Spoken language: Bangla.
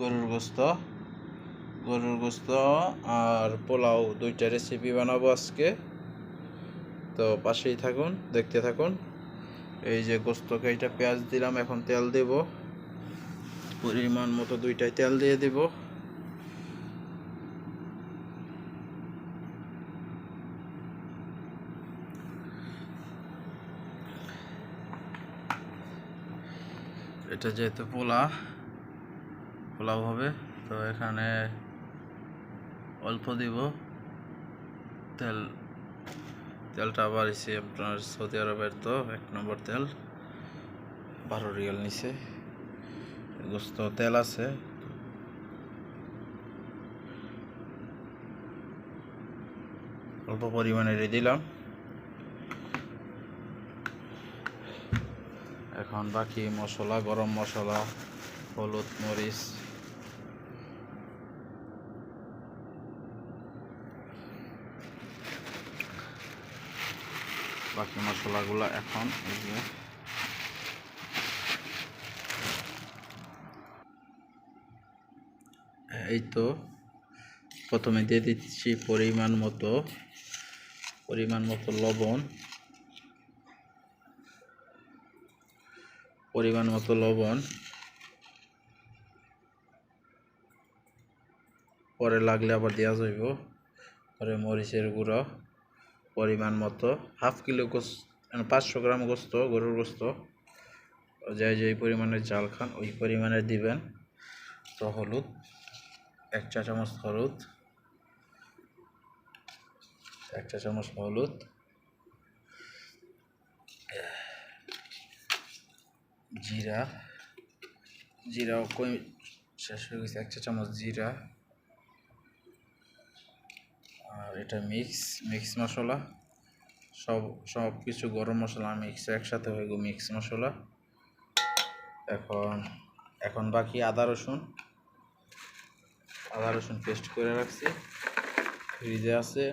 গরুর গোস্ত আর পোলাও, দুইটা রেসিপি বানাবো আজকে। তো পাশেই থাকুন, দেখতে থাকুন। এই যে গোস্তকে এটা পেঁয়াজ দিলাম, এখন তেল দেব পরিমাণ মতো, দুইটাই তেল দিয়ে দেব। এটা যেহেতু পোলাও হবে, তো এখানে অল্প দিব তেলটা আবার এসে আপনার সৌদি আরবের তো 1 নম্বর তেল, 12 রিয়াল নিছে। গোস্ত তেল আছে, অল্প পরিমাণে দিলাম। এখন বাকি মশলা, গরম মশলা, হলুদ, মরিচ, বাকি মশলাগুলো এখন এই তো প্রথমে দিয়ে দিচ্ছি পরিমাণ মতো লবণ, পরে লাগলে আবার দেওয়া যাইব। পরে মরিচের গুঁড়ো পরিমাণ মতো, হাফ কিলো গোস্ত, 500 গ্রাম গোস্ত, গরুর গোস্ত, যে পরিমাণে চাল খান ওই পরিমাণে দিবেন। তো হলুদ 1 চা চামচ, জিরাও শেষ হয়ে গেছে, 1 চা চামচ জিরা। আর এটা মিক্স মশলা, সব কিছু গরম মশলা মিক্স একসাথে হয়ে গেল মিক্স মশলা। এখন বাকি আদা রসুন পেস্ট করে রাখছি, ফ্রিজে আছে।